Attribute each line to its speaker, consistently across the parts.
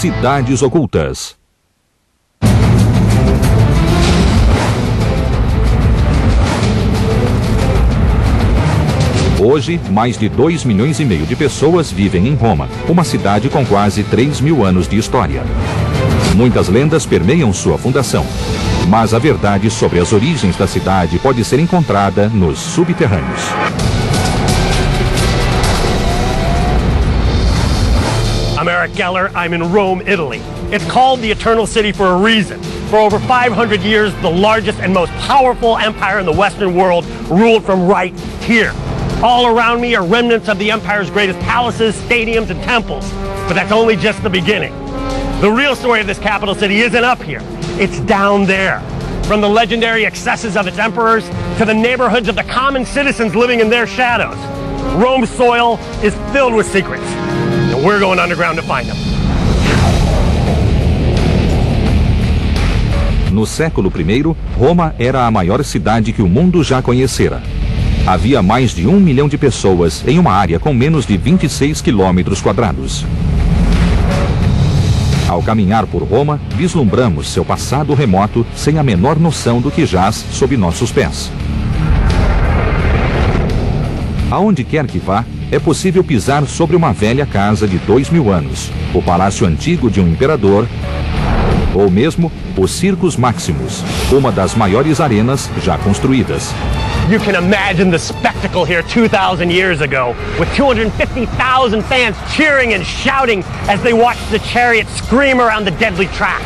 Speaker 1: Cidades Ocultas. Hoje, mais de 2,5 milhões de pessoas vivem em Roma, uma cidade com quase 3.000 anos de história. Muitas lendas permeiam sua fundação, mas a verdade sobre as origens da cidade pode ser encontrada nos subterrâneos.
Speaker 2: I'm Eric Geller. I'm in Rome, Italy. It's called the Eternal City for a reason. For over 500 years, the largest and most powerful empire in the Western world ruled from right here. All around me are remnants of the empire's greatest palaces, stadiums, and temples. But that's only just the beginning. The real story of this capital city isn't up here. It's down there. From the legendary excesses of its emperors to the neighborhoods of the common citizens living in their shadows. Rome's soil is filled with secrets. And we're going underground to find them.
Speaker 1: No século I, Roma era a maior cidade que o mundo já conhecera. Havia mais de 1 milhão de pessoas em uma área com menos de 26 quilômetros quadrados. Ao caminhar por Roma, vislumbramos seu passado remoto sem a menor noção do que jaz sob nossos pés. Aonde quer que vá, é possível pisar sobre uma velha casa de 2.000 anos, o palácio antigo de um imperador, ou mesmo o Circus Maximus, uma das maiores arenas já construídas.
Speaker 2: You can imagine the spectacle here 2,000 years ago, with 250,000 fans cheering and shouting as they watched the chariot scream around the deadly track.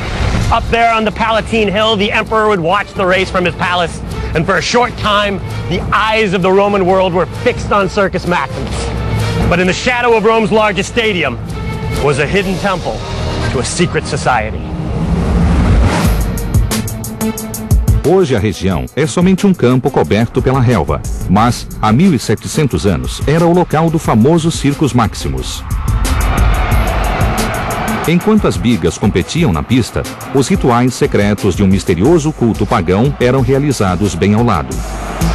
Speaker 2: Up there on the Palatine Hill, the emperor would watch the race from his palace, and for a short time, the eyes of the Roman world were fixed on Circus Maximus. But in the shadow of Rome's largest stadium was a hidden temple to a secret society.
Speaker 1: Hoje a região é somente um campo coberto pela relva, mas há 1.700 anos era o local do famoso Circus Maximus. Enquanto as bigas competiam na pista, os rituais secretos de um misterioso culto pagão eram realizados bem ao lado.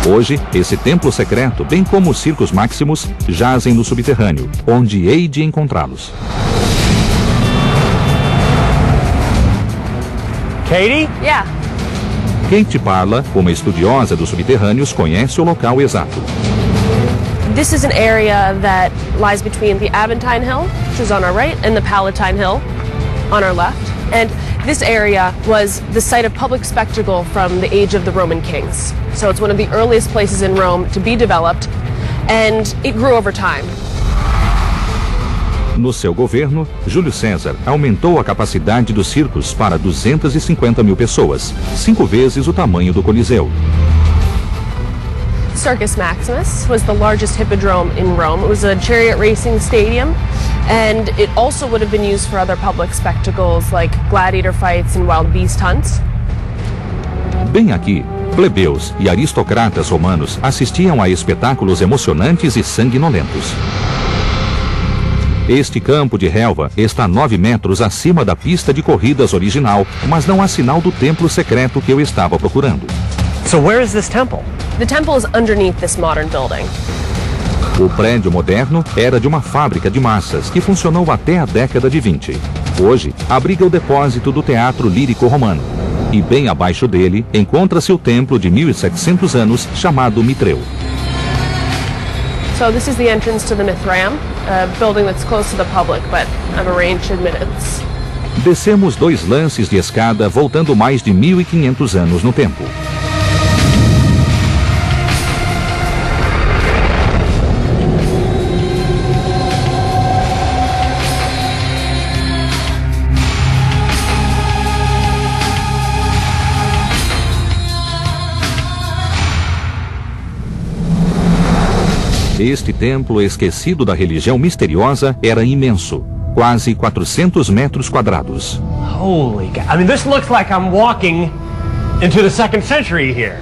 Speaker 1: Hoje, esse templo secreto, bem como o Circus Maximus, jazem no subterrâneo, onde hei de encontrá-los.
Speaker 2: Katie?
Speaker 3: Yeah.
Speaker 1: Kate Parla, uma estudiosa dos subterrâneos, conhece o local exato.
Speaker 3: This is an area that lies between the Aventine Hill, which is on our right, and the Palatine Hill on our left. And this area was the site of public spectacle from the age of the Roman kings. So it's one of the earliest places in Rome to be developed, and it grew over time.
Speaker 1: No seu governo, Júlio César aumentou a capacidade dos circos para 250.000 pessoas, 5 vezes o tamanho do Coliseu.
Speaker 3: Circus Maximus was the largest hippodrome in Rome. It was a chariot racing stadium, and it also would have been used for other public spectacles like gladiator fights and wild beast hunts.
Speaker 1: Bem aqui, plebeus e aristocratas romanos assistiam a espetáculos emocionantes e sanguinolentos. Este campo de relva está 9 metros acima da pista de corridas original, mas não há sinal do templo secreto que eu estava procurando.
Speaker 2: So where is this temple?
Speaker 3: The temple is underneath this modern building.
Speaker 1: O prédio moderno era de uma fábrica de massas que funcionou até a década de 20. Hoje, abriga o depósito do Teatro Lírico Romano. E bem abaixo dele, encontra-se o templo de 1.700 anos chamado Mitreu.
Speaker 3: So this is the entrance to the Mithraeum, a building that's close to the public, but I've arranged admittance.
Speaker 1: Descemos 2 lances de escada voltando mais de 1.500 anos no tempo. Este templo esquecido da religião misteriosa era imenso, quase 400 metros quadrados.
Speaker 2: Holy cow. I mean, this looks like I'm walking into the 2nd century here.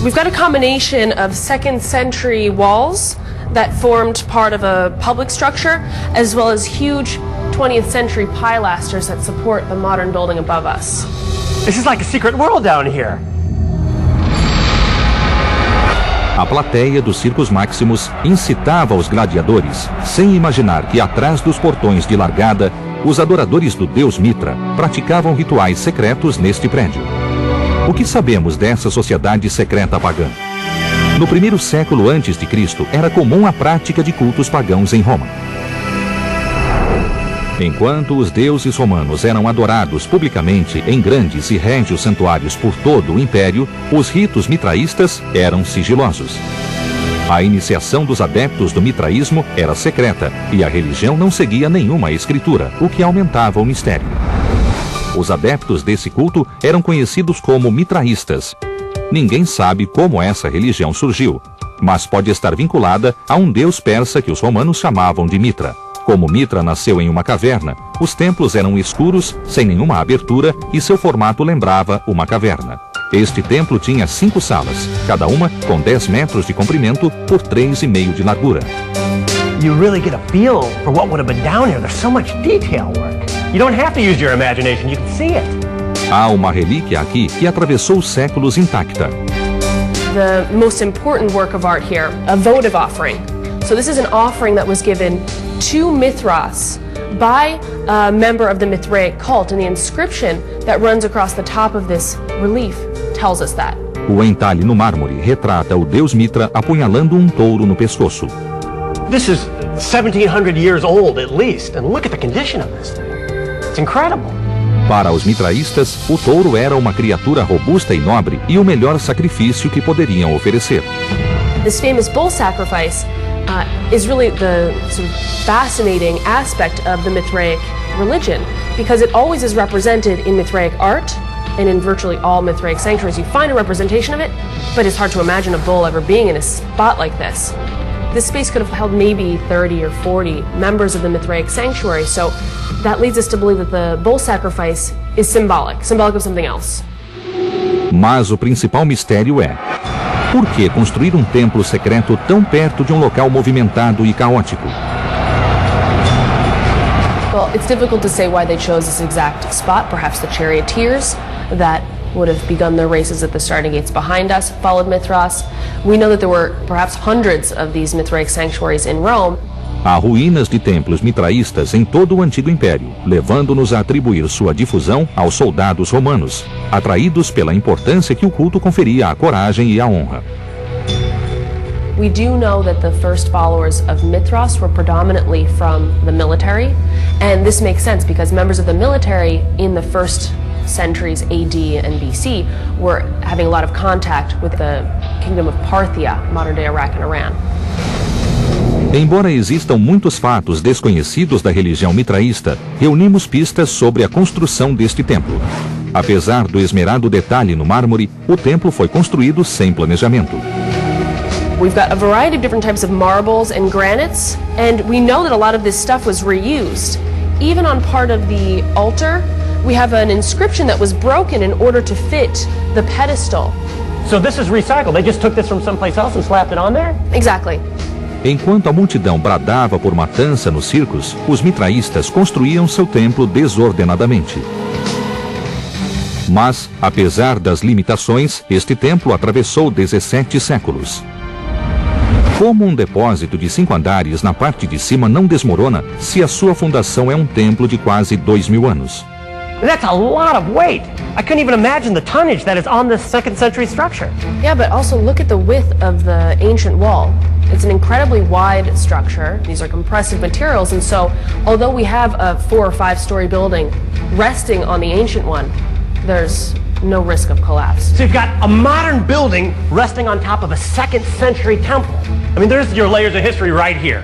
Speaker 3: We've got a combination of 2nd century walls that formed part of a public structure, as well as huge 20th century pilasters that support the modern building above us.
Speaker 2: This is like a secret world down here.
Speaker 1: A plateia do Circus Maximus incitava os gladiadores, sem imaginar que atrás dos portões de largada os adoradores do deus Mitra praticavam rituais secretos neste prédio. O que sabemos dessa sociedade secreta pagã? No primeiro século antes de Cristo, era comum a prática de cultos pagãos em Roma. Enquanto os deuses romanos eram adorados publicamente em grandes e régios santuários por todo o império, os ritos mitraístas eram sigilosos. A iniciação dos adeptos do mitraísmo era secreta e a religião não seguia nenhuma escritura, o que aumentava o mistério. Os adeptos desse culto eram conhecidos como mitraístas. Ninguém sabe como essa religião surgiu, mas pode estar vinculada a um deus persa que os romanos chamavam de Mitra. Como Mitra nasceu em uma caverna, os templos eram escuros, sem nenhuma abertura, e seu formato lembrava uma caverna. Este templo tinha 5 salas, cada uma com 10 metros de comprimento por 3,5 de largura.
Speaker 2: You really get a feel for what would have been down here. There's so much detail work. You don't have to use your imagination, you can see it.
Speaker 1: Há uma relíquia aqui que atravessou os séculos intacta.
Speaker 3: The most important work of art here, a votive offering. So this is an offering that was given to Mithras by a member of the Mithraic cult, and the inscription that runs across the top of this relief tells us that.
Speaker 1: O entalhe no mármore retrata o deus Mitra apunhalando um touro no pescoço.
Speaker 2: This is 1700 years old at least, and look at the condition of this thing. It's incredible.
Speaker 1: Para os mitraístas, o touro era uma criatura robusta e nobre e o melhor sacrifício que poderiam oferecer.
Speaker 3: This famous bull sacrifice is really the sort of fascinating aspect of the Mithraic religion, because it always is represented in Mithraic art, and in virtually all Mithraic sanctuaries you find a representation of it, but it's hard to imagine a bull ever being in a spot like this. This space could have held maybe 30 or 40 members of the Mithraic sanctuary, so that leads us to believe that the bull sacrifice is symbolic of something else.
Speaker 1: Mas o principal mistério é: por que construir um templo secreto tão perto de um local movimentado e caótico?
Speaker 3: Well, it's difficult to say why they chose this exact spot. Perhaps the charioteers that would have begun their races at the starting gates behind us followed Mithras. We know that there were perhaps hundreds of these Mithraic sanctuaries in Rome.
Speaker 1: Há ruínas de templos mitraístas em todo o Antigo Império, levando-nos a atribuir sua difusão aos soldados romanos, atraídos pela importância que o culto conferia à coragem e à honra.
Speaker 3: We do know that the first followers of Mithras were predominantly from the military, and this makes sense because members of the military in the first centuries AD and BC were having a lot of contact with the kingdom of Parthia, modern-day Iraq and Iran.
Speaker 1: Embora existam muitos fatos desconhecidos da religião mitraísta, reunimos pistas sobre a construção deste templo. Apesar do esmerado detalhe no mármore, o templo foi construído sem planejamento.
Speaker 3: We've got a variety of different types of marbles and granites, and we know that a lot of this stuff was reused. Even on part of the altar, we have an inscription that was broken in order to fit the pedestal.
Speaker 2: So this is recycled. They just took this from someplace else and slapped it on there?
Speaker 3: Exactly.
Speaker 1: Enquanto a multidão bradava por matança nos circos, os mitraístas construíam seu templo desordenadamente. Mas, apesar das limitações, este templo atravessou 17 séculos. Como um depósito de 5 andares na parte de cima não desmorona se a sua fundação é um templo de quase 2.000 anos?
Speaker 2: That's a lot of weight. I couldn't even imagine the tonnage that is on this 2nd century structure.
Speaker 3: Yeah, but also look at the width of the ancient wall. It's an incredibly wide structure. These are compressive materials, and so although we have a 4 or 5 story building resting on the ancient one, there's no risk of collapse.
Speaker 2: So you've got a modern building resting on top of a 2nd century temple. I mean, there's your layers of history right here.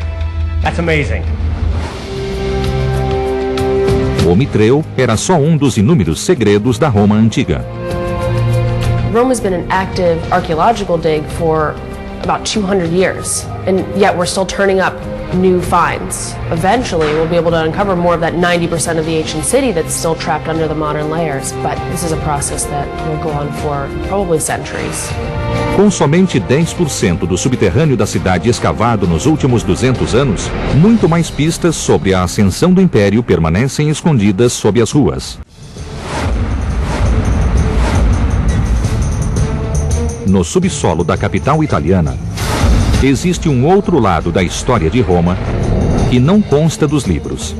Speaker 2: That's amazing.
Speaker 1: O Mitreu era só um dos inúmeros segredos da Roma antiga.
Speaker 3: Rome has been an active archaeological dig for about 200 years, and yet we're still turning up new finds. Eventually, we'll be able to uncover more of that 90% of the ancient city that's still trapped under the modern layers, but this is a process that will go on for probably centuries.
Speaker 1: Com somente 10% do subterrâneo da cidade escavado nos últimos 200 anos, muito mais pistas sobre a ascensão do Império permanecem escondidas sob as ruas. No subsolo da capital italiana, existe um outro lado da história de Roma que não consta dos livros.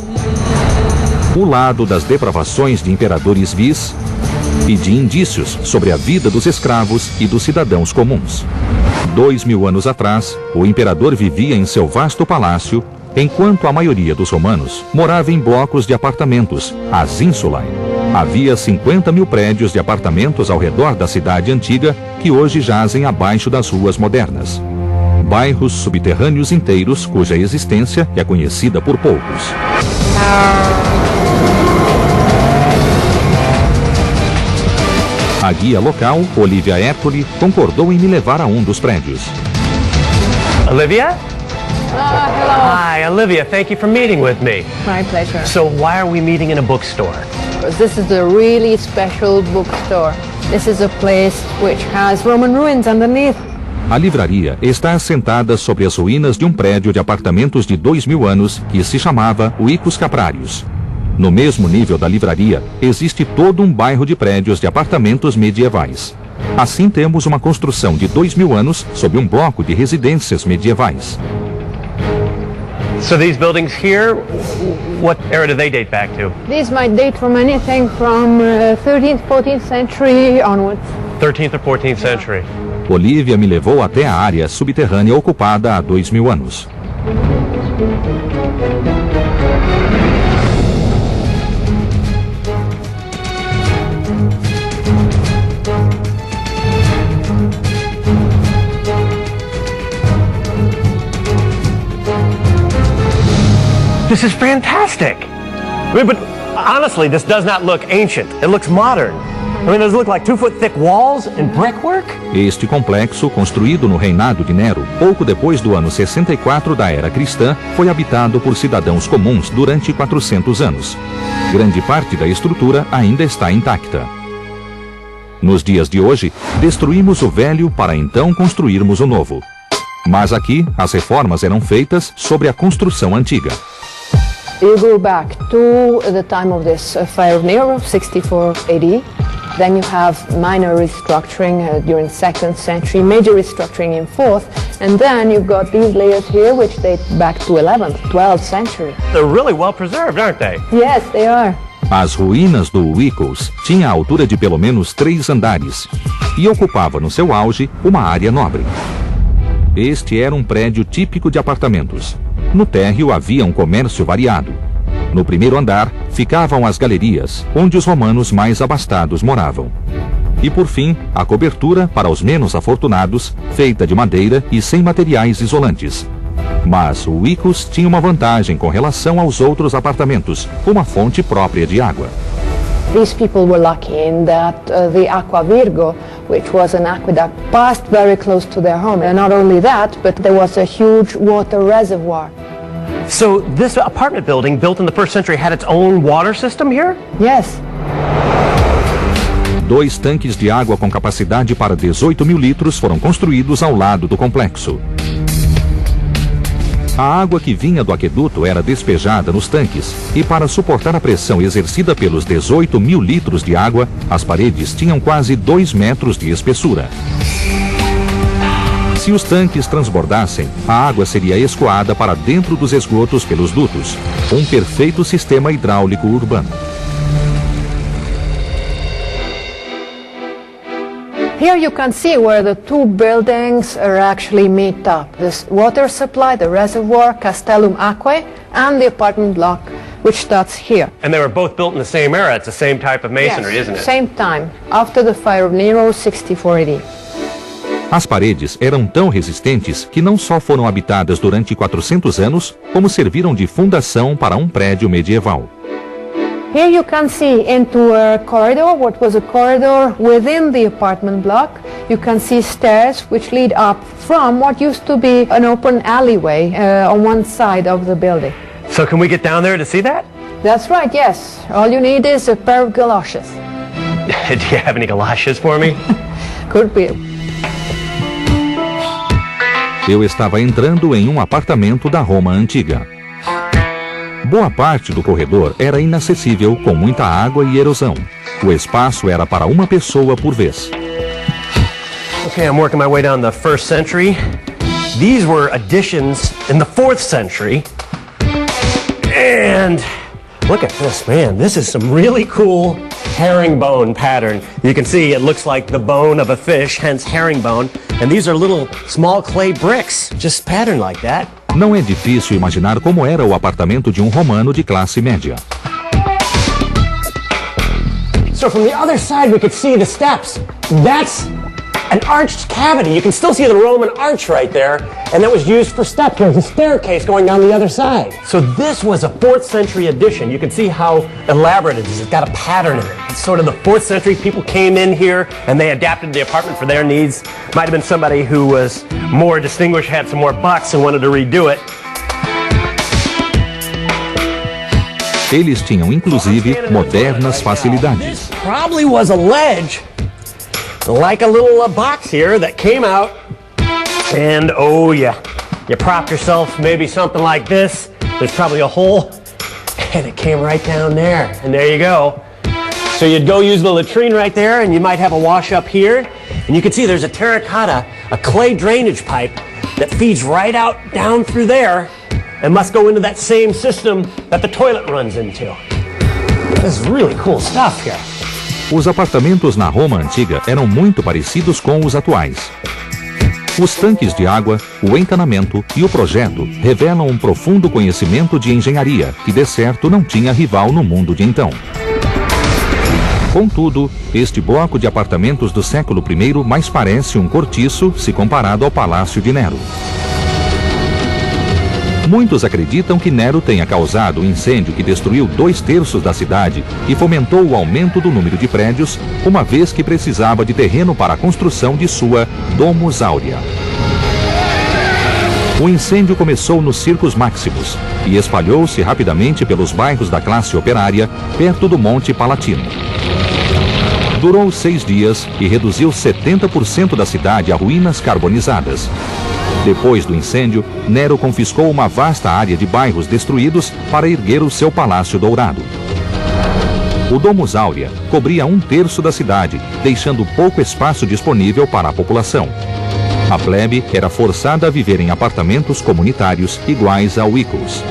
Speaker 1: o lado das depravações de imperadores vis e de indícios sobre a vida dos escravos e dos cidadãos comuns. 2000 anos atrás, o imperador vivia em seu vasto palácio, enquanto a maioria dos romanos morava em blocos de apartamentos, as insulae. Havia 50.000 prédios de apartamentos ao redor da cidade antiga que hoje jazem abaixo das ruas modernas. Bairros subterrâneos inteiros cuja existência é conhecida por poucos. A guia local, Olivia Ercole, concordou em me levar a um dos prédios.
Speaker 2: Olivia?
Speaker 4: Hello.
Speaker 2: Hi, Olivia. Thank you for meeting with me.
Speaker 4: My pleasure.
Speaker 2: So why are we meeting in a bookstore?
Speaker 4: This is a really special bookstore. This is a place which has Roman ruins underneath.
Speaker 1: A livraria está assentada sobre as ruínas de um prédio de apartamentos de 2000 anos que se chamava Vicus Caprarius. No mesmo nível da livraria, existe todo um bairro de prédios de apartamentos medievais. Assim temos uma construção de 2000 anos sob um bloco de residências medievais.
Speaker 2: So these buildings here, what era do they date back to?
Speaker 4: These might date from anything from 13th, 14th century onwards.
Speaker 2: 13th or 14th century.
Speaker 1: Olivia me levou até a área subterrânea ocupada há 2000 anos.
Speaker 2: This is fantastic. I mean, but honestly, this does not look ancient. It looks modern. I mean, does it look like 2-foot thick walls and brickwork?
Speaker 1: Este complexo, construído no reinado de Nero, pouco depois do ano 64 da era cristã, foi habitado por cidadãos comuns durante 400 anos. Grande parte da estrutura ainda está intacta. Nos dias de hoje, destruímos o velho para então construirmos o novo. Mas aqui, as reformas eram feitas sobre a construção antiga.
Speaker 4: You go back to the time of this fire of Nero, 64 AD. Then you have minor restructuring during 2nd century, major restructuring in 4th, and then you've got these layers here which date back to 11th, 12th century.
Speaker 2: They're really well preserved, aren't they?
Speaker 4: Yes, they are.
Speaker 1: As ruínas do Vicus tinham a altura de pelo menos 3 andares e ocupava no seu auge uma área nobre. Este era um prédio típico de apartamentos. No térreo havia um comércio variado. No primeiro andar ficavam as galerias, onde os romanos mais abastados moravam. E por fim, a cobertura para os menos afortunados, feita de madeira e sem materiais isolantes. Mas o Vicus tinha uma vantagem com relação aos outros apartamentos, uma fonte própria de água.
Speaker 4: These people were lucky in that the Aqua Virgo, which was an aqueduct, passed very close to their home. And not only that, but there was a huge water reservoir.
Speaker 2: So this apartment building built in the 1st century had its own water system here?
Speaker 4: Yes.
Speaker 1: 2 tanques de água com capacidade para 18.000 litros foram construídos ao lado do complexo. A água que vinha do aqueduto era despejada nos tanques e, para suportar a pressão exercida pelos 18.000 litros de água, as paredes tinham quase 2 metros de espessura. Se os tanques transbordassem, a água seria escoada para dentro dos esgotos pelos dutos, um perfeito sistema hidráulico urbano.
Speaker 4: Here you can see where the two buildings are actually meet up. This water supply, the reservoir, Castellum Aquae, and the apartment block, which starts here.
Speaker 2: And they were both built in the same era. It's the same type of masonry,
Speaker 4: Yes,
Speaker 2: isn't it?
Speaker 4: same time, after the fire of Nero, 64 AD.
Speaker 1: As paredes eram tão resistentes que não só foram habitadas durante 400 anos, como serviram de fundação para um prédio medieval.
Speaker 4: Here you can see into a corridor, what was a corridor within the apartment block. You can see stairs which lead up from what used to be an open alleyway on one side of the building.
Speaker 2: So can we get down there to see that?
Speaker 4: That's right, yes. All you need is a pair of galoshes.
Speaker 2: Do you have any galoshes for me?
Speaker 4: Could be.
Speaker 1: Eu estava entrando em um apartamento da Roma antiga. Boa parte do corredor era inacessível, com muita água e erosão. O espaço era para uma pessoa por vez.
Speaker 2: Okay, I'm working my way down the 1st century. These were additions in the 4th century. And Look at this, man. This is some really cool herringbone pattern. You can see it looks like the bone of a fish, hence herringbone. And these are little small clay bricks, just patterned like that.
Speaker 1: Não é difícil imaginar como era o apartamento de um romano de classe média.
Speaker 2: So from the other side we could see the steps. That's an arched cavity. You can still see the Roman arch right there, and that was used for steps. There's a staircase going down the other side. So this was a 4th century addition. You can see how elaborate it is. It's got a pattern in it. It's sort of the 4th century. People came in here and they adapted the apartment for their needs. Might have been somebody who was more distinguished, had some more bucks, and wanted to redo it.
Speaker 1: Eles tinham inclusive modernas facilidades.
Speaker 2: Probably was a ledge, like a little box here that came out, and oh yeah, you propped yourself maybe something like this. There's probably a hole, and it came right down there, and there you go. So you'd go use the latrine right there, and you might have a wash up here, and you can see there's a terracotta, a clay drainage pipe that feeds right out down through there and must go into that same system that the toilet runs into. This is really cool stuff here.
Speaker 1: Os apartamentos na Roma antiga eram muito parecidos com os atuais. Os tanques de água, o encanamento e o projeto revelam um profundo conhecimento de engenharia que, de certo, não tinha rival no mundo de então. Contudo, este bloco de apartamentos do século I mais parece um cortiço se comparado ao Palácio de Nero. Muitos acreditam que Nero tenha causado um incêndio que destruiu 2/3 da cidade e fomentou o aumento do número de prédios, uma vez que precisava de terreno para a construção de sua Domus Aurea. O incêndio começou nos Circus Maximus e espalhou-se rapidamente pelos bairros da classe operária, perto do Monte Palatino. Durou 6 dias e reduziu 70% da cidade a ruínas carbonizadas. Depois do incêndio, Nero confiscou uma vasta área de bairros destruídos para erguer o seu Palácio Dourado. O Domus Aurea cobria 1/3 da cidade, deixando pouco espaço disponível para a população. A plebe era forçada a viver em apartamentos comunitários iguais ao Vicus.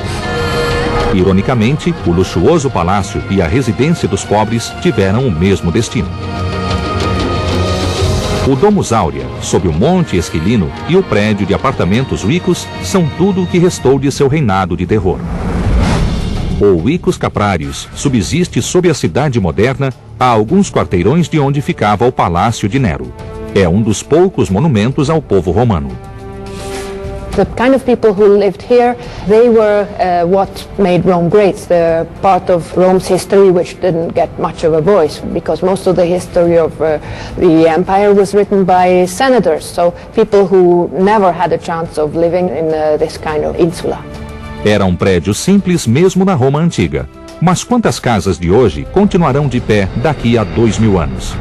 Speaker 1: Ironicamente, o luxuoso palácio e a residência dos pobres tiveram o mesmo destino. O Domus Aurea, sob o Monte Esquilino, e o prédio de apartamentos Vicus são tudo o que restou de seu reinado de terror. O Vicus Caprarius subsiste sob a cidade moderna a alguns quarteirões de onde ficava o Palácio de Nero. É um dos poucos monumentos ao povo romano.
Speaker 4: The kind of people who lived here, they were what made Rome great. The part of Rome's history which didn't get much of a voice, because most of the history of the empire was written by senators, so people who never had a chance of living in this kind of insula.
Speaker 1: Era um prédio simples mesmo na Roma antiga. Mas quantas casas de hoje continuarão de pé daqui a 2000 anos?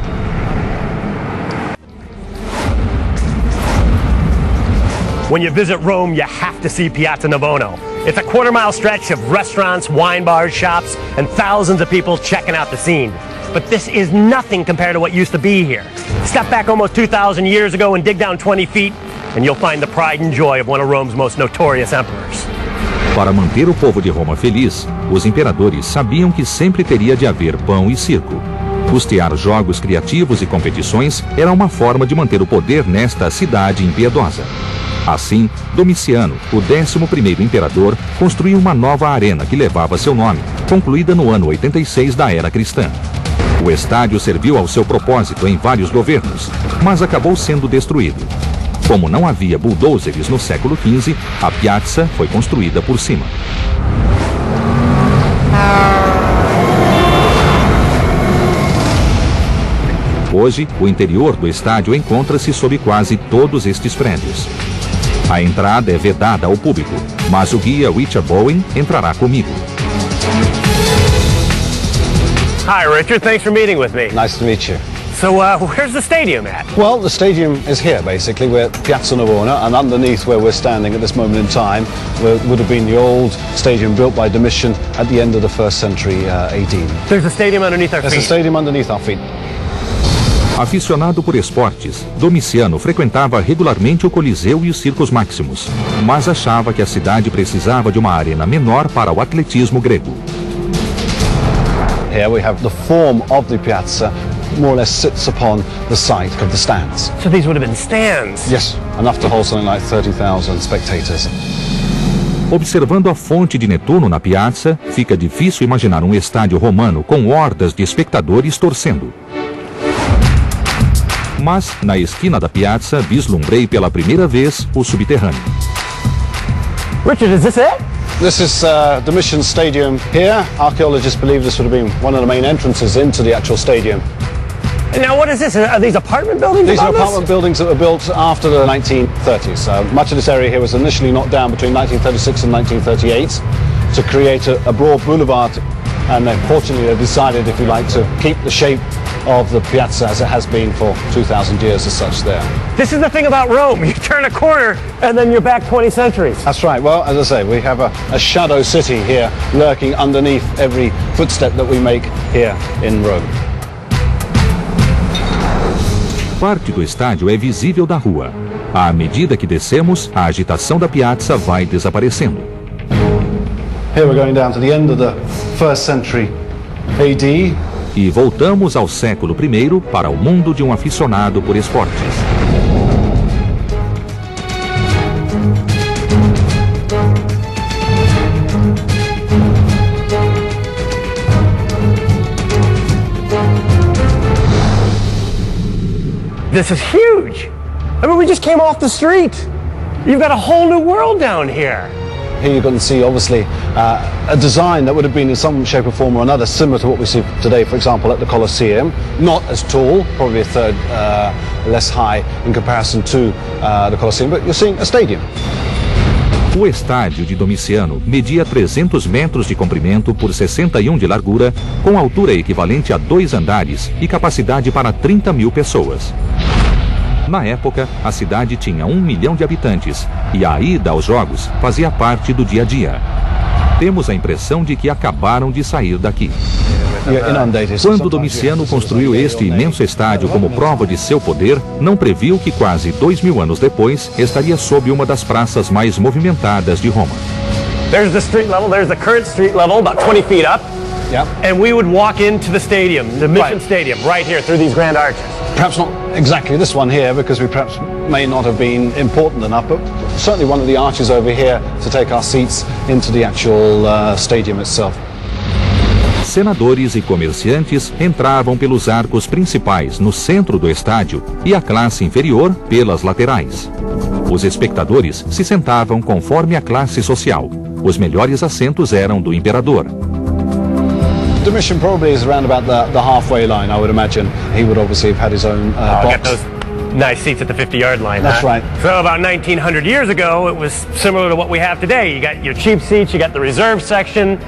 Speaker 2: When you visit Rome, you have to see Piazza Navona. It's a quarter-mile stretch of restaurants, wine bars, shops, and thousands of people checking out the scene. But this is nothing compared to what used to be here. Step back almost 2,000 years ago and dig down 20 feet, and you'll find the pride and joy of one of Rome's most notorious emperors.
Speaker 1: Para manter o povo de Roma feliz, os imperadores sabiam que sempre teria de haver pão e circo. Custear jogos criativos e competições era uma forma de manter o poder nesta cidade impiedosa. Assim, Domiciano, o 11º imperador, construiu uma nova arena que levava seu nome, concluída no ano 86 da era cristã. O estádio serviu ao seu propósito em vários governos, mas acabou sendo destruído. Como não havia bulldozers no século XV, a piazza foi construída por cima. Hoje, o interior do estádio encontra-se sob quase todos estes prédios. A entrada é vedada ao público, mas o guia Richard Bowen entrará comigo.
Speaker 2: Hi, Richard. Thanks for meeting with me.
Speaker 5: Nice to meet you.
Speaker 2: So, where's the stadium at?
Speaker 5: Well, the stadium is here, basically. We're at Piazza Navona, and underneath where we're standing at this moment in time would have been the old stadium built by Domitian at the end of the 1st century AD.
Speaker 2: There's a stadium underneath our feet.
Speaker 5: There's a stadium underneath our feet.
Speaker 1: Aficionado por esportes, Domiciano frequentava regularmente o Coliseu e os Circos Maximus, mas achava que a cidade precisava de uma arena menor para o atletismo grego.
Speaker 5: here we have the form of the piazza more or less sits upon the site of the stands.
Speaker 2: So these would have been stands?
Speaker 5: Yes, enough to hold something like 30,000 spectators.
Speaker 1: Observando a fonte de Netuno na piazza, fica difícil imaginar um estádio romano com hordas de espectadores torcendo. Mas, na esquina da piazza, vislumbrei pela primeira vez o subterrâneo.
Speaker 2: Richard, is this it?
Speaker 5: This is Domitian Stadium here. Archaeologists believe this would have been one of the main entrances into the actual stadium.
Speaker 2: And now what is this? Are these apartment buildings?
Speaker 5: These are apartment buildings that were built after the 1930s. Much of this area here was initially knocked down between 1936 and 1938 to create a broad boulevard, and fortunately they decided, if you like, to keep the shape of the piazza as it has been for 2,000 years as such there.
Speaker 2: This is the thing about Rome. You turn a corner and then you're back 20 centuries.
Speaker 5: That's right. Well, as I say, we have a shadow city here lurking underneath every footstep that we make here in Rome.
Speaker 1: Parte do estádio é visível da rua. À medida que descemos, a agitação da piazza vai desaparecendo.
Speaker 5: Here we're going down to the end of the 1st century AD.
Speaker 1: E voltamos ao século I para o mundo de um aficionado por esportes.
Speaker 2: This is huge. I mean, we just came off the street. You've got a whole new world down here.
Speaker 5: Here you can see, obviously, a design that would have been in some shape or form or another similar to what we see today, for example, at the Colosseum. Not as tall, probably a third less high in comparison to the Colosseum, but you're seeing a stadium.
Speaker 1: O estádio de Domiciano media 300 metros de comprimento por 61 de largura, com altura equivalente a 2 andares e capacidade para 30 mil pessoas. Na época, a cidade tinha 1 milhão de habitantes e a ida aos jogos fazia parte do dia a dia. Temos a impressão de que acabaram de sair daqui. Quando Domiciano construiu este imenso estádio como prova de seu poder, não previu que quase 2000 anos depois estaria sob uma das praças mais movimentadas de Roma.
Speaker 2: There's the street level, there's the current street level, about 20 feet up.
Speaker 5: Yeah.
Speaker 2: And we would walk into the stadium, the Mission Stadium, right here through these grand arches.
Speaker 5: Perhaps not exactly this one here, because we perhaps may not have been important enough, but certainly one of the arches over here to take our seats into the actual stadium itself.
Speaker 1: Senadores e comerciantes entravam pelos arcos principais no centro do estádio e a classe inferior pelas laterais. Os espectadores se sentavam conforme a classe social. Os melhores assentos eram do imperador.
Speaker 5: Domitian probably is around about the halfway line, I would imagine. He would obviously have had his own box.
Speaker 2: Got those nice seats at the 50-yard line.
Speaker 5: That's right.
Speaker 2: So about 1900 years ago, it was similar to what we have today. You got your cheap seats, you got the reserve section,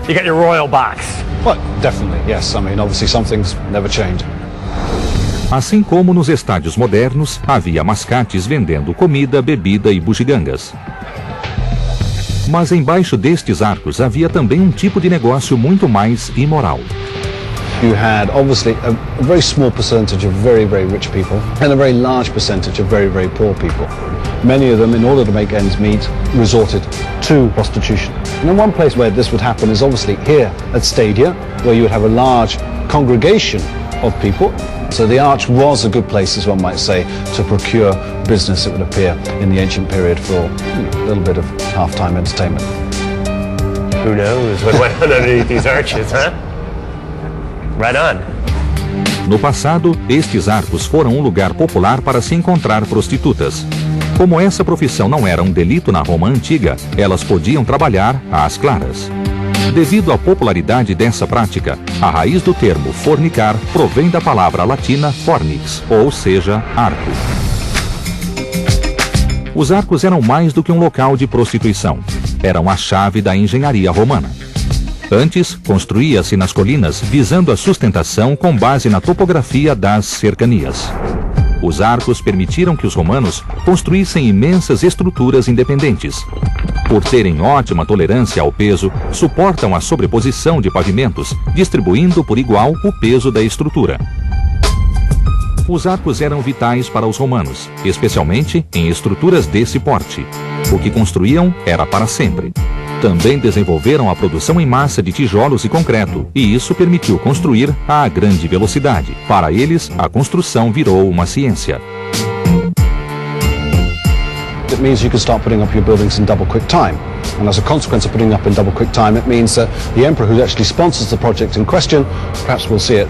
Speaker 2: you got your royal box.
Speaker 5: Well, definitely, yes. I mean, obviously some things never change.
Speaker 1: Assim como nos estádios modernos, havia mascates vendendo comida, bebida e bugigangas. Mas embaixo destes arcos havia também um tipo de negócio muito mais imoral.
Speaker 5: You had obviously a very small percentage of very, very rich people and a very large percentage of very, very poor people. Many of them, in order to make ends meet, resorted to prostitution. And one place where this would happen is obviously here at Stadia, where you would have a large congregation of people. So the Arch was a good place, as one might say, to procure business, it would appear, in the ancient period for a little bit of half-time entertainment.
Speaker 2: Who knows what went on underneath these arches, huh? Right on.
Speaker 1: No passado, estes arcos foram um lugar popular para se encontrar prostitutas. Como essa profissão não era um delito na Roma antiga, elas podiam trabalhar às claras. Devido à popularidade dessa prática, a raiz do termo fornicar provém da palavra latina fornix, ou seja, arco. Os arcos eram mais do que um local de prostituição. Eram a chave da engenharia romana. Antes, construía-se nas colinas visando a sustentação com base na topografia das cercanias. Os arcos permitiram que os romanos construíssem imensas estruturas independentes. Por terem ótima tolerância ao peso, suportam a sobreposição de pavimentos, distribuindo por igual o peso da estrutura. Os arcos eram vitais para os romanos, especialmente em estruturas desse porte. O que construíam era para sempre. Também desenvolveram a produção em massa de tijolos e concreto, e isso permitiu construir a grande velocidade. Para eles, a construção virou uma ciência.
Speaker 5: It means you can start putting up your buildings in double quick time. And as a consequence of putting up in double quick time, it means that the emperor who actually sponsors the project in question, perhaps will see it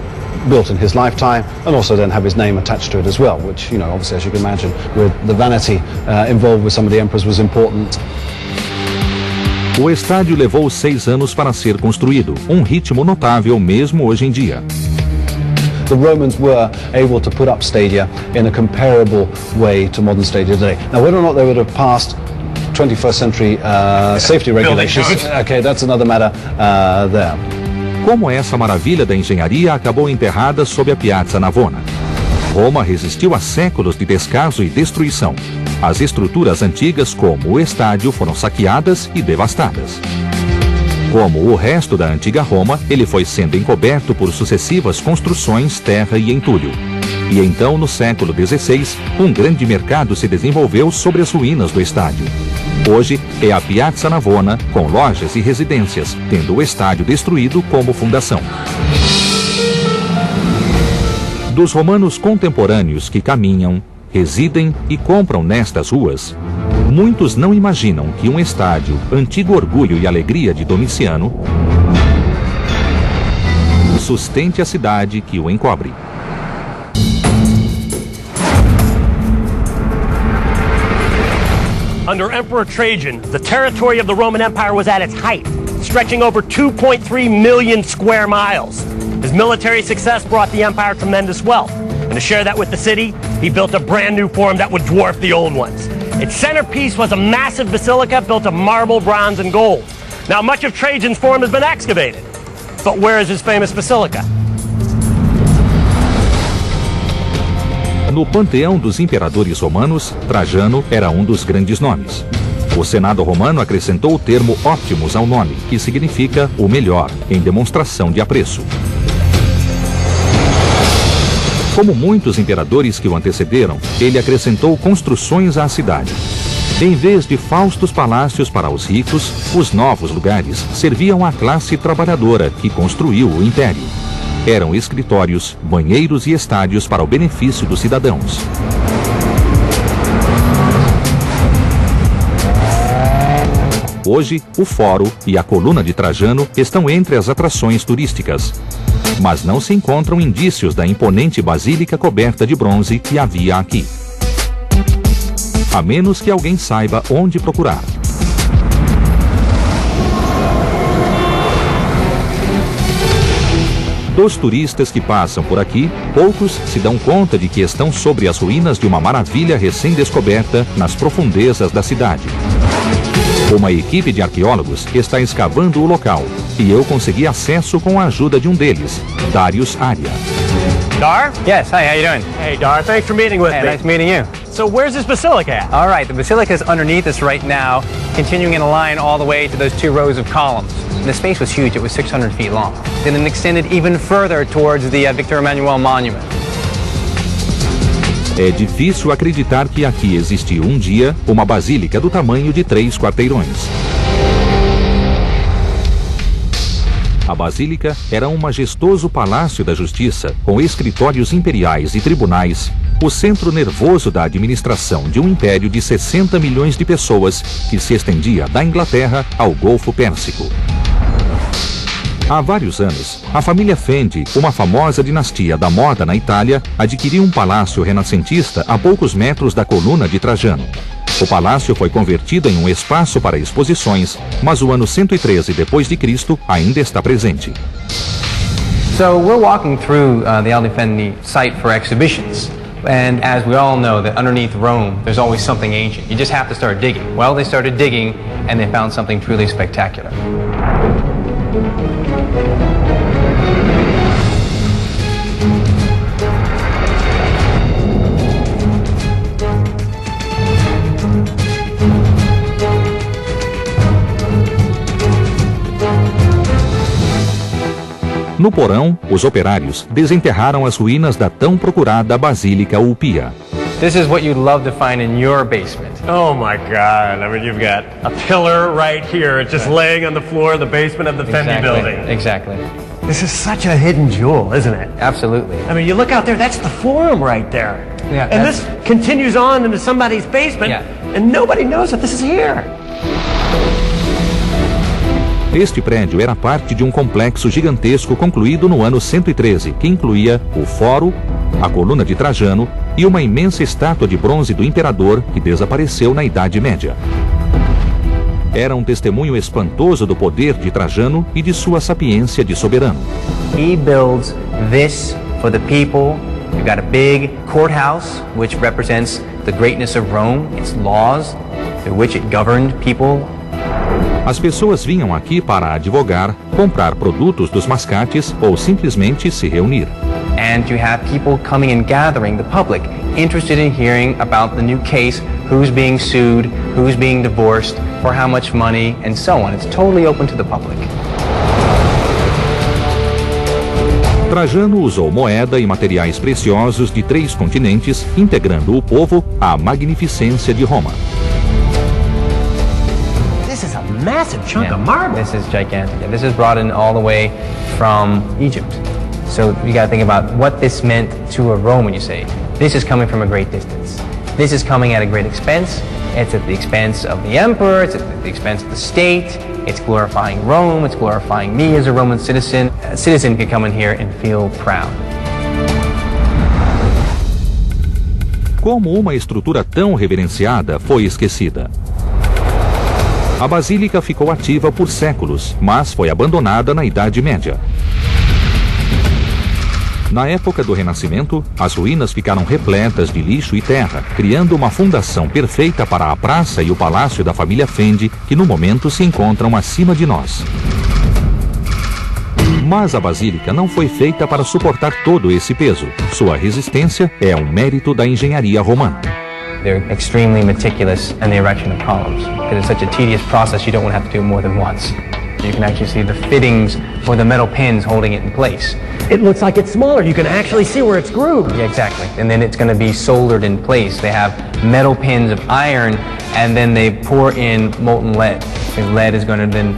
Speaker 5: built in his lifetime, and also then have his name attached to it as well, which, obviously, as you can imagine, with the vanity involved with some of the emperors was important.
Speaker 1: O estádio levou 6 anos para ser construído, um ritmo notável mesmo hoje em dia.
Speaker 5: The Romans were able to put up stadia in a comparable way to modern stadia today. Now, whether or not they would have passed 21st century safety regulations, okay, that's another matter there.
Speaker 1: Como essa maravilha da engenharia acabou enterrada sob a Piazza Navona. Roma resistiu a séculos de descaso e destruição. As estruturas antigas, como o estádio, foram saqueadas e devastadas. Como o resto da antiga Roma, ele foi sendo encoberto por sucessivas construções, terra e entulho. E então, no século XVI, um grande mercado se desenvolveu sobre as ruínas do estádio. Hoje é a Piazza Navona, com lojas e residências, tendo o estádio destruído como fundação. Dos romanos contemporâneos que caminham, residem e compram nestas ruas, muitos não imaginam que um estádio, antigo orgulho e alegria de Domiciano, sustente a cidade que o encobre.
Speaker 2: Under Emperor Trajan, the territory of the Roman Empire was at its height, stretching over 2.3 million square miles. His military success brought the empire tremendous wealth, and to share that with the city, he built a brand new forum that would dwarf the old ones. Its centerpiece was a massive basilica built of marble, bronze, and gold. Now, much of Trajan's forum has been excavated, but where is his famous basilica?
Speaker 1: No panteão dos imperadores romanos, Trajano era um dos grandes nomes. O Senado romano acrescentou o termo Optimus ao nome, que significa o melhor, em demonstração de apreço. Como muitos imperadores que o antecederam, ele acrescentou construções à cidade. Em vez de faustos palácios para os ricos, os novos lugares serviam à classe trabalhadora que construiu o império. Eram escritórios, banheiros e estádios para o benefício dos cidadãos. Hoje, o Fórum e a Coluna de Trajano estão entre as atrações turísticas. Mas não se encontram indícios da imponente basílica coberta de bronze que havia aqui. A menos que alguém saiba onde procurar. Dos turistas que passam por aqui, poucos se dão conta de que estão sobre as ruínas de uma maravilha recém-descoberta nas profundezas da cidade. Uma equipe de arqueólogos está escavando o local e eu consegui acesso com a ajuda de um deles, Darius Arya.
Speaker 6: Dar? Yes, hi, how you doing?
Speaker 2: Hey, Dar, thanks for meeting with me.
Speaker 6: Nice meeting you.
Speaker 2: So where's this basilica at?
Speaker 6: All right, the basilica is underneath us right now, continuing in a line all the way to those 2 rows of columns. And the space was huge, it was 600 feet long. Then it extended even further towards the Victor Emmanuel Monument.
Speaker 1: É difícil acreditar que aqui existiu um dia uma basílica do tamanho de 3 quarteirões. A basílica era um majestoso palácio da justiça, com escritórios imperiais e tribunais, o centro nervoso da administração de um império de 60 milhões de pessoas que se estendia da Inglaterra ao Golfo Pérsico. Há vários anos, a família Fendi, uma famosa dinastia da moda na Itália, adquiriu um palácio renascentista a poucos metros da Coluna de Trajano. O palácio foi convertido em um espaço para exposições, mas o ano 113 d.C. ainda está presente.
Speaker 6: So we're walking through the Aldefendi site for exhibitions. And as we all know, that underneath Rome, there's always something ancient. You just have to start digging. Well, they started digging, and they found something truly spectacular.
Speaker 1: No porão, os operários desenterraram as ruínas da tão procurada Basílica Ulpia.
Speaker 6: This is what you'd love to find in your basement.
Speaker 2: Oh my God. I mean, you've got a pillar right here. It's just laying on the floor of the basement of the Fendi building.
Speaker 6: Exactly.
Speaker 2: This is such a hidden jewel, isn't it?
Speaker 6: Absolutely.
Speaker 2: I mean, you look out there, that's the Forum right there.
Speaker 6: Yeah,
Speaker 2: and this continues on into somebody's basement, and nobody knows that this is here.
Speaker 1: Este prédio era parte de um complexo gigantesco concluído no ano 113, que incluía o Fórum, a coluna de Trajano e uma imensa estátua de bronze do imperador que desapareceu na Idade Média. Era um testemunho espantoso do poder de Trajano e de sua sapiência de soberano.
Speaker 6: He builds this for the people. You've got a big courthouse, which represents the greatness of Rome, its laws, through which it governed people.
Speaker 1: As pessoas vinham aqui para advogar, comprar produtos dos mascates ou simplesmente se reunir.
Speaker 6: And you have people coming and gathering, the public, interested in hearing about the new case, who's being sued, who's being divorced, for how much money, and so on. It's totally open to the public.
Speaker 1: Trajano usou moeda e materiais preciosos de 3 continentes, integrando o povo à magnificência de Roma.
Speaker 2: This is a massive chunk of marble.
Speaker 6: This is gigantic. This is brought in all the way from Egypt. So you got to think about what this meant to a Roman. You say, this is coming from a great distance. This is coming at a great expense. It's at the expense of the emperor. It's at the expense of the state. It's glorifying Rome. It's glorifying me as a Roman citizen. A citizen can come in here and feel proud.
Speaker 1: Como uma estrutura tão reverenciada foi esquecida? A basílica ficou ativa por séculos, mas foi abandonada na Idade Média. Na época do Renascimento, as ruínas ficaram repletas de lixo e terra, criando uma fundação perfeita para a praça e o palácio da família Fendi, que no momento se encontram acima de nós. Mas a basílica não foi feita para suportar todo esse peso. Sua resistência é um mérito da engenharia romana.
Speaker 6: They're extremely meticulous in the erection of columns. Because it's such a tedious process, you don't want to have to do it more than once. You can actually see the fittings or the metal pins holding it in place.
Speaker 2: It looks like it's smaller. You can actually see where it's grooved.
Speaker 6: Yeah, exactly. And then it's going to be soldered in place. They have metal pins of iron, and then they pour in molten lead. Because lead is going to then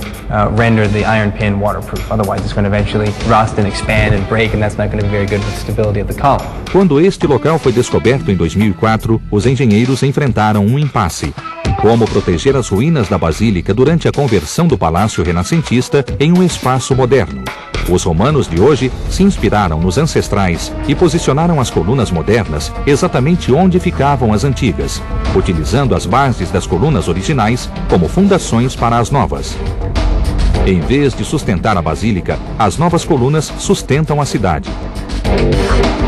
Speaker 6: render the iron pin waterproof. Otherwise, it's going to eventually rust and expand and break, and that's not going to be very good for the stability of the column.
Speaker 1: Quando este local foi descoberto em 2004, os engenheiros enfrentaram um impasse. Como proteger as ruínas da basílica durante a conversão do palácio renascentista em um espaço moderno? Os romanos de hoje se inspiraram nos ancestrais e posicionaram as colunas modernas exatamente onde ficavam as antigas, utilizando as bases das colunas originais como fundações para as novas. Em vez de sustentar a basílica, as novas colunas sustentam a cidade.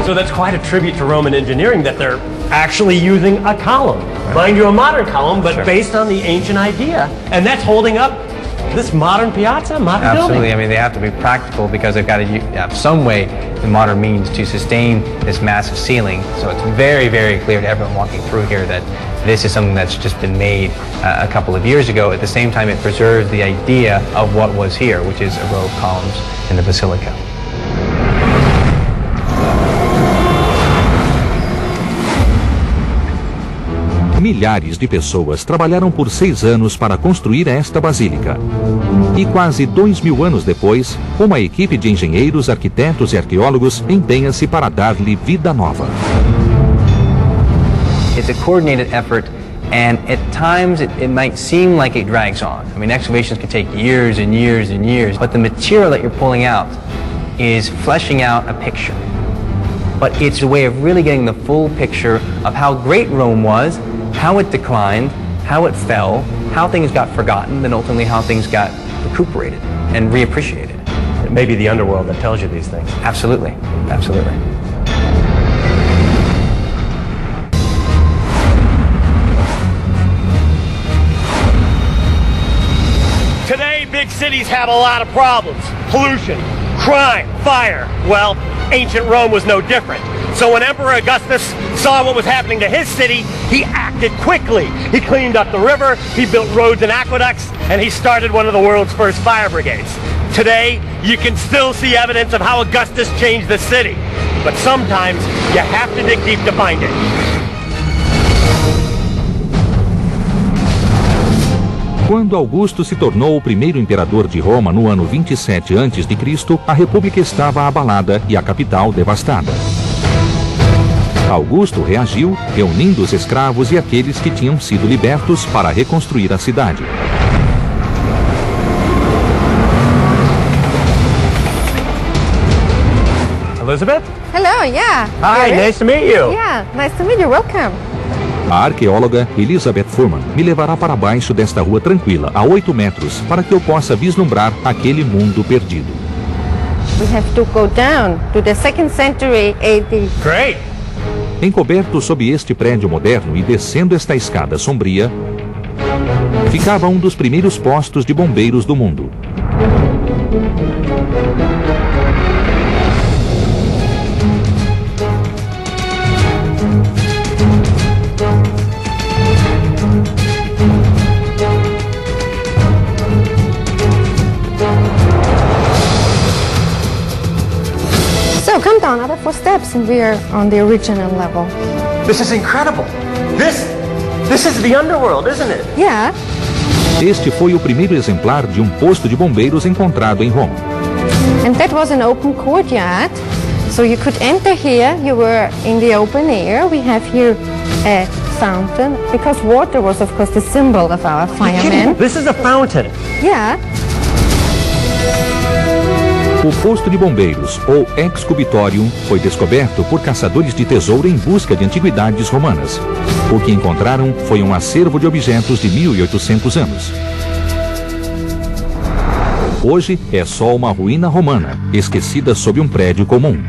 Speaker 2: So that's quite a tribute to Roman engineering that they're actually using a column. Mind you, a modern column, but based on the ancient idea. And that's holding up this modern piazza, modern
Speaker 6: Absolutely.
Speaker 2: building.
Speaker 6: I mean, they have to be practical because they've got to have some way, the modern means, to sustain this massive ceiling. So it's very, very clear to everyone walking through here that this is something that's just been made a couple of years ago. At the same time, it preserves the idea of what was here, which is a row of columns in the basilica.
Speaker 1: Milhares de pessoas trabalharam por 6 anos para construir esta basílica. E quase 2000 anos depois, uma equipe de engenheiros, arquitetos e arqueólogos empenha-se para dar-lhe vida nova.
Speaker 6: It's a coordinated effort, and at times it might seem like it drags on. I mean, excavations can take years and years and years, but the material that you're pulling out is fleshing out a picture. But it's a way of really getting the full picture of how great Rome was, how it declined, how it fell, how things got forgotten, and ultimately how things got recuperated and reappreciated.
Speaker 2: It may be the underworld that tells you these things.
Speaker 6: Absolutely, absolutely.
Speaker 2: Today, big cities have a lot of problems. Pollution, crime, fire. Well, ancient Rome was no different. So when Emperor Augustus saw what was happening to his city, he acted quickly. He cleaned up the river, he built roads and aqueducts, and he started one of the world's first fire brigades. Today, you can still see evidence of how Augustus changed the city. But sometimes, you have to dig deep to find it.
Speaker 1: Quando Augusto se tornou o primeiro imperador de Roma no ano 27 a.C., a República estava abalada e a capital devastada. Augusto reagiu, reunindo os escravos e aqueles que tinham sido libertos para reconstruir a cidade.
Speaker 2: Elizabeth?
Speaker 7: Hello, yeah.
Speaker 2: Hi,
Speaker 7: Eric?
Speaker 2: nice to meet you.
Speaker 7: Yeah, nice to meet you. Welcome.
Speaker 1: A arqueóloga Elizabeth Furman me levará para baixo desta rua tranquila, a 8 metros, para que eu possa vislumbrar aquele mundo perdido.
Speaker 7: We have to go down to the 2nd century AD.
Speaker 2: Great.
Speaker 1: Encoberto sob este prédio moderno e descendo esta escada sombria, ficava um dos primeiros postos de bombeiros do mundo.
Speaker 7: So come down another 4 steps and we are on the original level.
Speaker 2: This is incredible. This is the underworld, isn't it?
Speaker 7: Yeah.
Speaker 1: Este foi o primeiro exemplar de um posto de bombeiros encontrado em Roma.
Speaker 7: And that was an open courtyard. So you could enter here, you were in the open air. We have here a fountain, because water was of course the symbol of our firemen.
Speaker 2: This is a fountain.
Speaker 7: Yeah.
Speaker 1: O posto de bombeiros, ou excubitorium, foi descoberto por caçadores de tesouro em busca de antiguidades romanas. O que encontraram foi um acervo de objetos de 1800 anos. Hoje é só uma ruína romana, esquecida sob um prédio comum.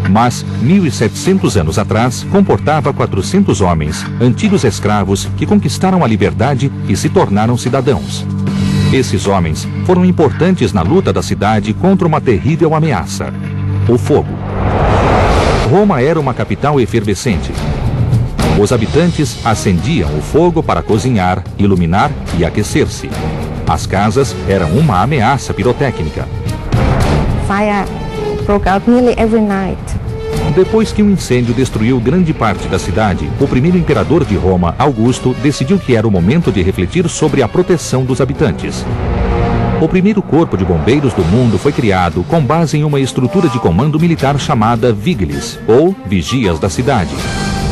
Speaker 1: Mas, 1700 anos atrás, comportava 400 homens, antigos escravos, que conquistaram a liberdade e se tornaram cidadãos. Esses homens foram importantes na luta da cidade contra uma terrível ameaça: o fogo. Roma era uma capital efervescente. Os habitantes acendiam o fogo para cozinhar, iluminar e aquecer-se. As casas eram uma ameaça pirotécnica.
Speaker 7: Fire broke out nearly every night.
Speaker 1: Depois que um incêndio destruiu grande parte da cidade, o primeiro imperador de Roma, Augusto, decidiu que era o momento de refletir sobre a proteção dos habitantes. O primeiro corpo de bombeiros do mundo foi criado com base em uma estrutura de comando militar chamada Vigiles, ou Vigias da Cidade.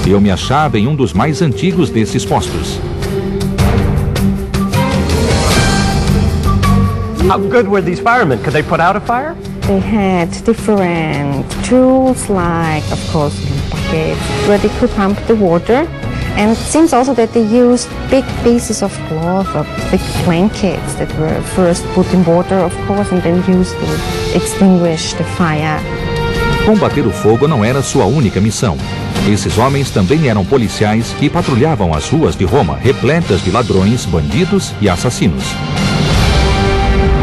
Speaker 1: Eu me achava em um dos mais antigos desses postos.
Speaker 2: How good were these firemen? Could they put out a fire?
Speaker 7: They had different tools like, of course, buckets, where they could pump the water. And it seems also that they used big pieces of cloth or big blankets that were first put in water, of course, and then used to extinguish the fire.
Speaker 1: Combater o fogo não era sua única missão. Esses homens também eram policiais que patrulhavam as ruas de Roma, repletas de ladrões, bandidos e assassinos.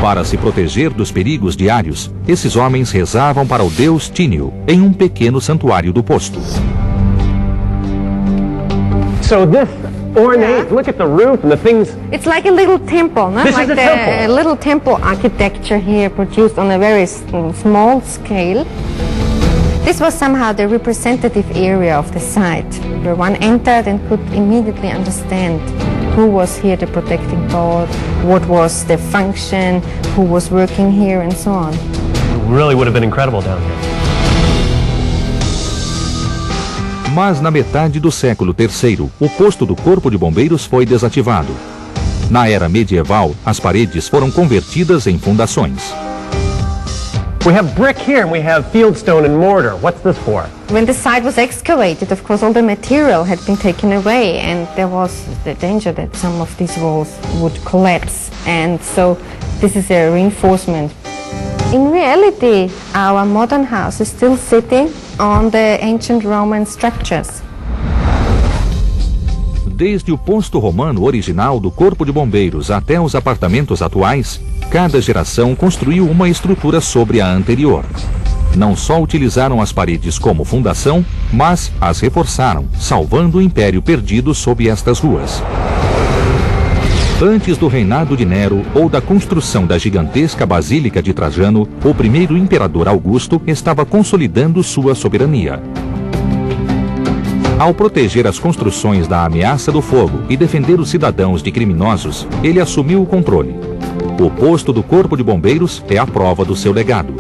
Speaker 1: Para se proteger dos perigos diários, esses homens rezavam para o deus Tínio em um pequeno santuário do posto.
Speaker 2: So this ornate, look at the roof and the things.
Speaker 7: It's like a little temple, no?
Speaker 2: This
Speaker 7: like
Speaker 2: is a temple.
Speaker 7: a little temple architecture here produced on a very small scale. This was somehow the representative area of the site, where one entered and could immediately understand who was here the protecting god, what was the function, who was working here, and so on.
Speaker 2: It really would have been incredible down here.
Speaker 1: Mas na metade do século III, o posto do Corpo de Bombeiros foi desativado. Na era medieval, as paredes foram convertidas em fundações.
Speaker 2: We have brick here and we have fieldstone and mortar. What's this for?
Speaker 7: When the site was excavated, of course, all the material had been taken away, and there was the danger that some of these walls would collapse. And so this is a reinforcement. In reality, our modern house is still sitting on the ancient Roman structures.
Speaker 1: Desde o posto romano original do Corpo de Bombeiros até os apartamentos atuais, cada geração construiu uma estrutura sobre a anterior. Não só utilizaram as paredes como fundação, mas as reforçaram, salvando o império perdido sob estas ruas. Antes do reinado de Nero ou da construção da gigantesca Basílica de Trajano, o primeiro imperador Augusto estava consolidando sua soberania. Ao proteger as construções da ameaça do fogo e defender os cidadãos de criminosos, ele assumiu o controle. O posto do Corpo de Bombeiros é a prova do seu legado.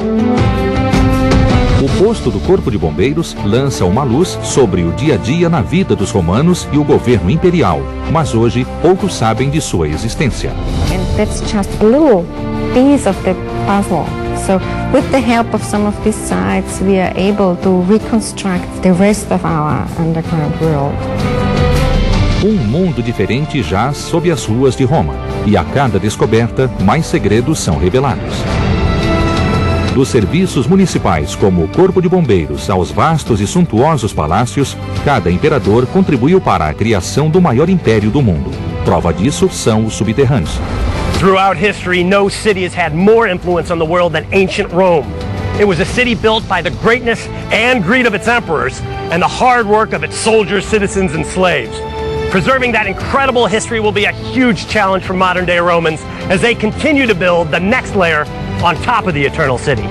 Speaker 1: O posto do Corpo de Bombeiros lança uma luz sobre o dia a dia na vida dos romanos e o governo imperial, mas hoje poucos sabem de sua existência.
Speaker 7: And that's just a little piece of the puzzle. So with the help of some of these sites, we are able to reconstruct the rest of our underground world.
Speaker 1: Um mundo diferente jaz sob as ruas de Roma, e a cada descoberta, mais segredos são revelados. Dos serviços municipais como o Corpo de Bombeiros aos vastos e suntuosos palácios, cada imperador contribuiu para a criação do maior império do mundo. Prova disso são os subterrâneos.
Speaker 2: Throughout history, no city has had more influence on the world than ancient Rome. It was a city built by the greatness and greed of its emperors and the hard work of its soldiers, citizens, and slaves. Preserving that incredible history will be a huge challenge for modern-day Romans as they continue to build the next layer on top of the Eternal City.